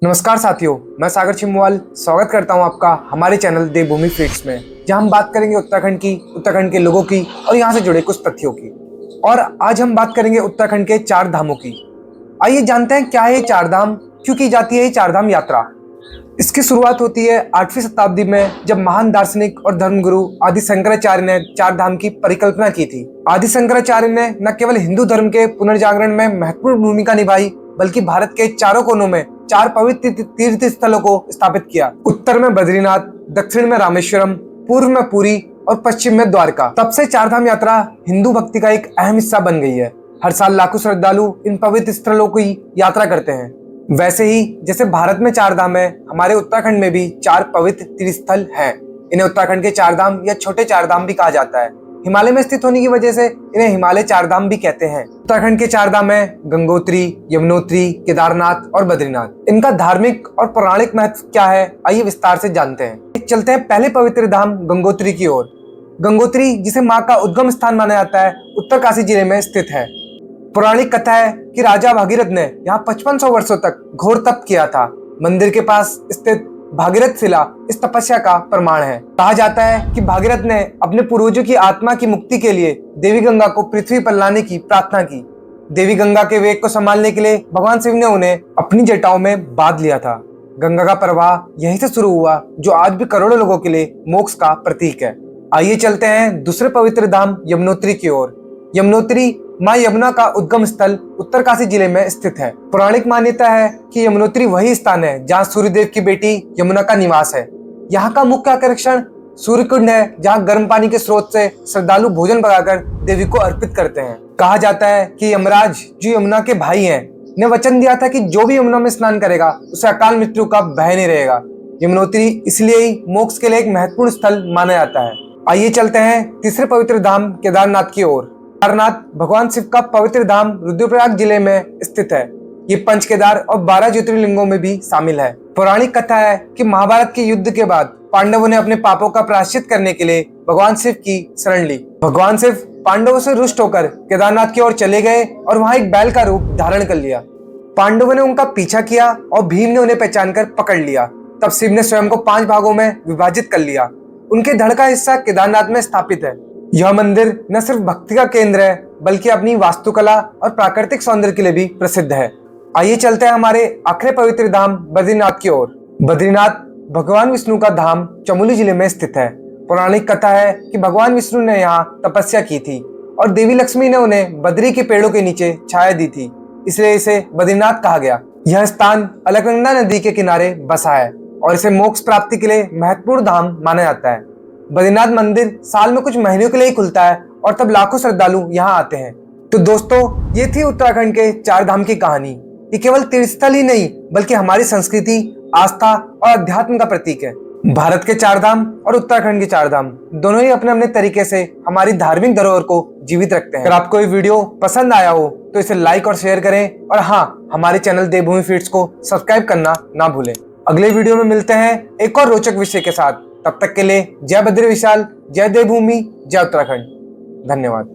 नमस्कार साथियों, मैं सागर छिमवाल स्वागत करता हूं आपका हमारे चैनल देवभूमि फीड्स में, जहां हम बात करेंगे उत्तराखंड के लोगों की और यहां से जुड़े कुछ तथ्यों की। और आज हम बात करेंगे उत्तराखंड के चार धामों की। आइए जानते हैं क्या है ये चार धाम, क्यों की जाती है ये चार धाम यात्रा। इसकी शुरुआत होती है 8वीं शताब्दी में, जब महान दार्शनिक और धर्मगुरु आदि शंकराचार्य ने चार धाम की परिकल्पना की थी। आदि शंकराचार्य ने न केवल हिंदू धर्म के पुनर्जागरण में महत्वपूर्ण भूमिका निभाई, बल्कि भारत के चारों कोनों में चार पवित्र तीर्थ स्थलों को स्थापित किया। उत्तर में बद्रीनाथ, दक्षिण में रामेश्वरम, पूर्व में पुरी और पश्चिम में द्वारका। तब से चार धाम यात्रा हिंदू भक्ति का एक अहम हिस्सा बन गई है। हर साल लाखों श्रद्धालु इन पवित्र स्थलों की यात्रा करते हैं। वैसे ही जैसे भारत में चार धाम है, हमारे उत्तराखंड में भी चार पवित्र तीर्थ स्थल हैं। इन्हें उत्तराखंड के चार धाम या छोटे चार धाम भी कहा जाता है। हिमालय में स्थित होने की वजह से इन्हें हिमालय चार धाम भी कहते हैं। उत्तराखंड के चार धाम है गंगोत्री, यमुनोत्री, केदारनाथ और बद्रीनाथ। इनका धार्मिक और पौराणिक महत्व क्या है, आइए विस्तार से जानते हैं। चलते हैं पहले पवित्र धाम गंगोत्री की ओर। गंगोत्री, जिसे मां का उद्गम स्थान माना जाता है, उत्तरकाशी जिले में स्थित है। पौराणिक कथा है कि राजा भागीरथ ने यहाँ 5500 वर्षों तक घोर तप किया था। मंदिर के पास स्थित भागीरथ शिला इस तपस्या का प्रमाण है। कहा जाता है कि भागीरथ ने अपने पूर्वजों की आत्मा की मुक्ति के लिए देवी गंगा को पृथ्वी पर लाने की प्रार्थना की। देवी गंगा के वेग को संभालने के लिए भगवान शिव ने उन्हें अपनी जटाओं में बांध लिया था। गंगा का प्रवाह यहीं से शुरू हुआ, जो आज भी करोड़ों लोगों के लिए मोक्ष का प्रतीक है। आइए चलते हैं दूसरे पवित्र धाम यमुनोत्री की ओर। यमुनोत्री मां यमुना का उद्गम स्थल उत्तरकाशी जिले में स्थित है। पौराणिक मान्यता है कि यमुनोत्री वही स्थान है जहां सूर्यदेव की बेटी यमुना का निवास है। यहाँ का मुख्य आकर्षण सूर्यकुंड है, जहाँ गर्म पानी के स्रोत से श्रद्धालु भोजन पकाकर देवी को अर्पित करते हैं। कहा जाता है कि यमराज, जो यमुना के भाई हैं, ने वचन दिया था कि जो भी यमुना में स्नान करेगा उसे अकाल मृत्यु का भय नहीं रहेगा। यमुनोत्री इसलिए ही मोक्ष के लिए एक महत्वपूर्ण स्थल माना जाता है। आइए चलते हैं तीसरे पवित्र धाम केदारनाथ की ओर। केदारनाथ भगवान शिव का पवित्र धाम रुद्रप्रयाग जिले में स्थित है। ये पंच केदार और 12 ज्योतिर्लिंगों में भी शामिल है। पौराणिक कथा है कि महाभारत के युद्ध के बाद पांडवों ने अपने पापों का प्रायश्चित करने के लिए भगवान शिव की शरण ली। भगवान शिव पांडवों से रुष्ट होकर केदारनाथ की ओर चले गए और वहां एक बैल का रूप धारण कर लिया। पांडवों ने उनका पीछा किया और भीम ने उन्हें पहचान कर पकड़ लिया। तब शिव ने स्वयं को 5 भागों में विभाजित कर लिया। उनके धड़ का हिस्सा केदारनाथ में स्थापित है। यह मंदिर न सिर्फ भक्ति का केंद्र है, बल्कि अपनी वास्तुकला और प्राकृतिक सौंदर्य के लिए भी प्रसिद्ध है। आइए चलते हैं हमारे आखिरी पवित्र धाम बद्रीनाथ की ओर। बद्रीनाथ भगवान विष्णु का धाम चमोली जिले में स्थित है। पौराणिक कथा है कि भगवान विष्णु ने यहाँ तपस्या की थी और देवी लक्ष्मी ने उन्हें बद्री के पेड़ों के नीचे छाया दी थी, इसलिए इसे बद्रीनाथ कहा गया। यह स्थान अलकनंदा नदी के किनारे बसा है और इसे मोक्ष प्राप्ति के लिए महत्वपूर्ण धाम माना जाता है। बद्रीनाथ मंदिर साल में कुछ महीनों के लिए ही खुलता है और तब लाखों श्रद्धालु यहाँ आते हैं। तो दोस्तों, ये थी उत्तराखंड के चार धाम की कहानी। ये केवल तीर्थस्थल ही नहीं, बल्कि हमारी संस्कृति, आस्था और अध्यात्म का प्रतीक है। भारत के चार धाम और उत्तराखंड के चार धाम दोनों ही अपने अपने तरीके से हमारी धार्मिक धरोहर को जीवित रखते हैं। अगर आपको ये वीडियो पसंद आया हो तो इसे लाइक और शेयर करें, और हाँ, हमारे चैनल देवभूमि फीड्स को सब्सक्राइब करना ना भूलें। अगले वीडियो में मिलते हैं एक और रोचक विषय के साथ। तब तक के लिए जय बद्री विशाल, जय देवभूमि, जय उत्तराखंड। धन्यवाद।